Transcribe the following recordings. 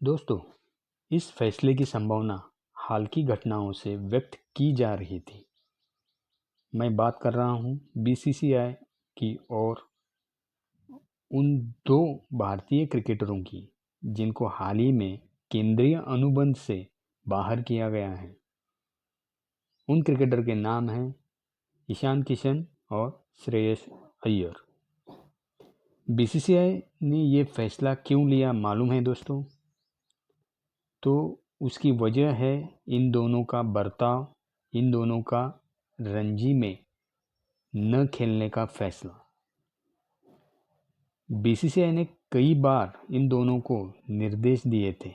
दोस्तों, इस फैसले की संभावना हाल की घटनाओं से व्यक्त की जा रही थी। मैं बात कर रहा हूं बीसीसीआई की और उन दो भारतीय क्रिकेटरों की जिनको हाल ही में केंद्रीय अनुबंध से बाहर किया गया है। उन क्रिकेटर के नाम हैं ईशान किशन और श्रेयस अय्यर। बीसीसीआई ने ये फैसला क्यों लिया मालूम है दोस्तों? तो उसकी वजह है इन दोनों का बर्ताव, इन दोनों का रणजी में न खेलने का फैसला। बीसीसीआई ने कई बार इन दोनों को निर्देश दिए थे।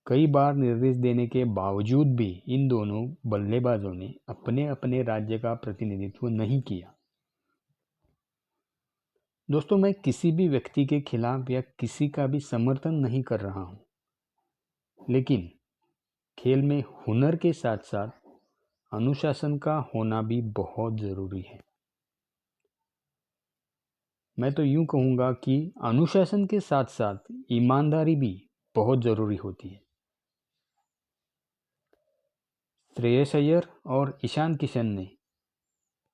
कई बार निर्देश देने के बावजूद भी इन दोनों बल्लेबाजों ने अपने अपने राज्य का प्रतिनिधित्व नहीं किया। दोस्तों, मैं किसी भी व्यक्ति के खिलाफ या किसी का भी समर्थन नहीं कर रहा हूं, लेकिन खेल में हुनर के साथ साथ अनुशासन का होना भी बहुत ज़रूरी है। मैं तो यूं कहूँगा कि अनुशासन के साथ साथ ईमानदारी भी बहुत ज़रूरी होती है। श्रेयस अय्यर और ईशान किशन ने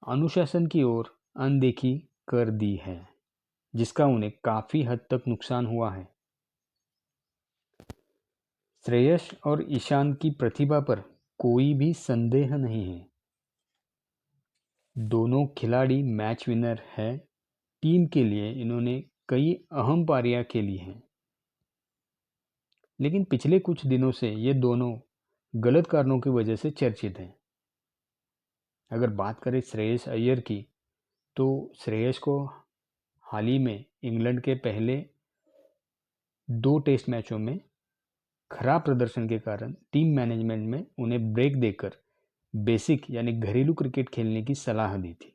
अनुशासन की ओर अनदेखी कर दी है, जिसका उन्हें काफ़ी हद तक नुकसान हुआ है। श्रेयस और ईशान की प्रतिभा पर कोई भी संदेह नहीं है। दोनों खिलाड़ी मैच विनर हैं। टीम के लिए इन्होंने कई अहम पारियां खेली हैं, लेकिन पिछले कुछ दिनों से ये दोनों गलत कारणों की वजह से चर्चित हैं। अगर बात करें श्रेयस अय्यर की, तो श्रेयस को हाल ही में इंग्लैंड के पहले 2 टेस्ट मैचों में खराब प्रदर्शन के कारण टीम मैनेजमेंट में उन्हें ब्रेक देकर बेसिक यानी घरेलू क्रिकेट खेलने की सलाह दी थी।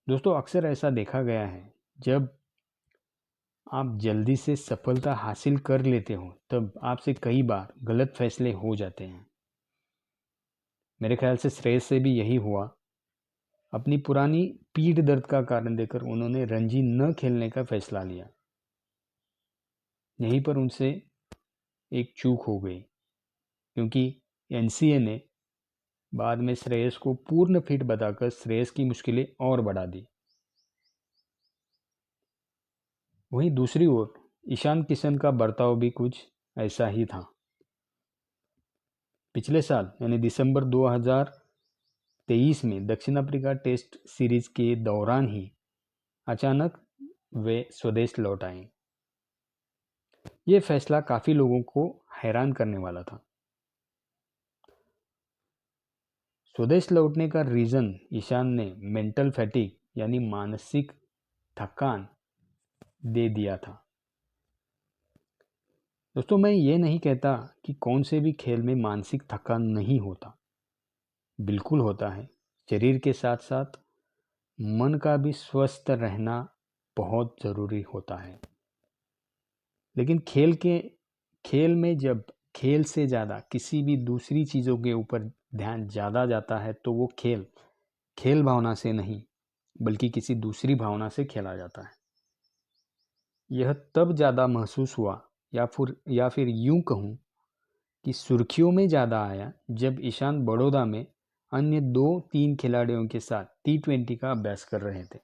दोस्तों, अक्सर ऐसा देखा गया है, जब आप जल्दी से सफलता हासिल कर लेते हो तब आपसे कई बार गलत फैसले हो जाते हैं। मेरे ख्याल से श्रेयस से भी यही हुआ। अपनी पुरानी पीठ दर्द का कारण देकर उन्होंने रणजी न खेलने का फैसला लिया। यहीं पर उनसे एक चूक हो गई, क्योंकि एनसीए ने बाद में श्रेयस को पूर्ण फिट बताकर श्रेयस की मुश्किलें और बढ़ा दी। वहीं दूसरी ओर ईशान किशन का बर्ताव भी कुछ ऐसा ही था। पिछले साल यानी दिसंबर 2023 में दक्षिण अफ्रीका टेस्ट सीरीज के दौरान ही अचानक वे स्वदेश लौट आए। ये फैसला काफ़ी लोगों को हैरान करने वाला था। स्वदेश लौटने का रीज़न ईशान ने मेंटल फैटिग यानी मानसिक थकान दे दिया था। दोस्तों, मैं ये नहीं कहता कि कौन से भी खेल में मानसिक थकान नहीं होता। बिल्कुल होता है। शरीर के साथ साथ मन का भी स्वस्थ रहना बहुत ज़रूरी होता है। लेकिन खेल में जब खेल से ज़्यादा किसी भी दूसरी चीज़ों के ऊपर ध्यान ज़्यादा जाता है, तो वो खेल भावना से नहीं बल्कि किसी दूसरी भावना से खेला जाता है। यह तब ज़्यादा महसूस हुआ या फिर यूं कहूँ कि सुर्खियों में ज़्यादा आया, जब ईशान बड़ौदा में अन्य 2-3 खिलाड़ियों के साथ T20 का अभ्यास कर रहे थे,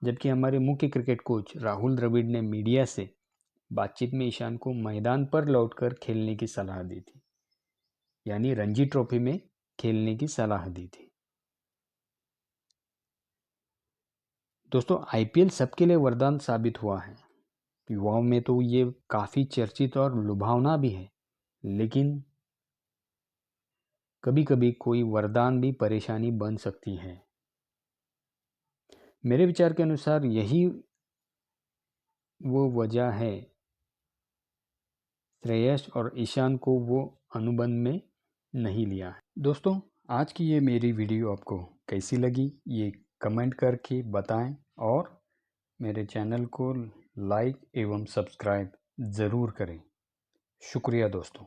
जबकि हमारे मुख्य क्रिकेट कोच राहुल द्रविड़ ने मीडिया से बातचीत में ईशान को मैदान पर लौटकर खेलने की सलाह दी थी, यानी रणजी ट्रॉफी में खेलने की सलाह दी थी। दोस्तों, आईपीएल सबके लिए वरदान साबित हुआ है। युवाओं में तो ये काफ़ी चर्चित और लुभावना भी है, लेकिन कभी कभी कोई वरदान भी परेशानी बन सकती है। मेरे विचार के अनुसार यही वो वजह है श्रेयस और ईशान को वो अनुबंध में नहीं लिया है। दोस्तों, आज की ये मेरी वीडियो आपको कैसी लगी ये कमेंट करके बताएं, और मेरे चैनल को लाइक एवं सब्सक्राइब ज़रूर करें। शुक्रिया दोस्तों।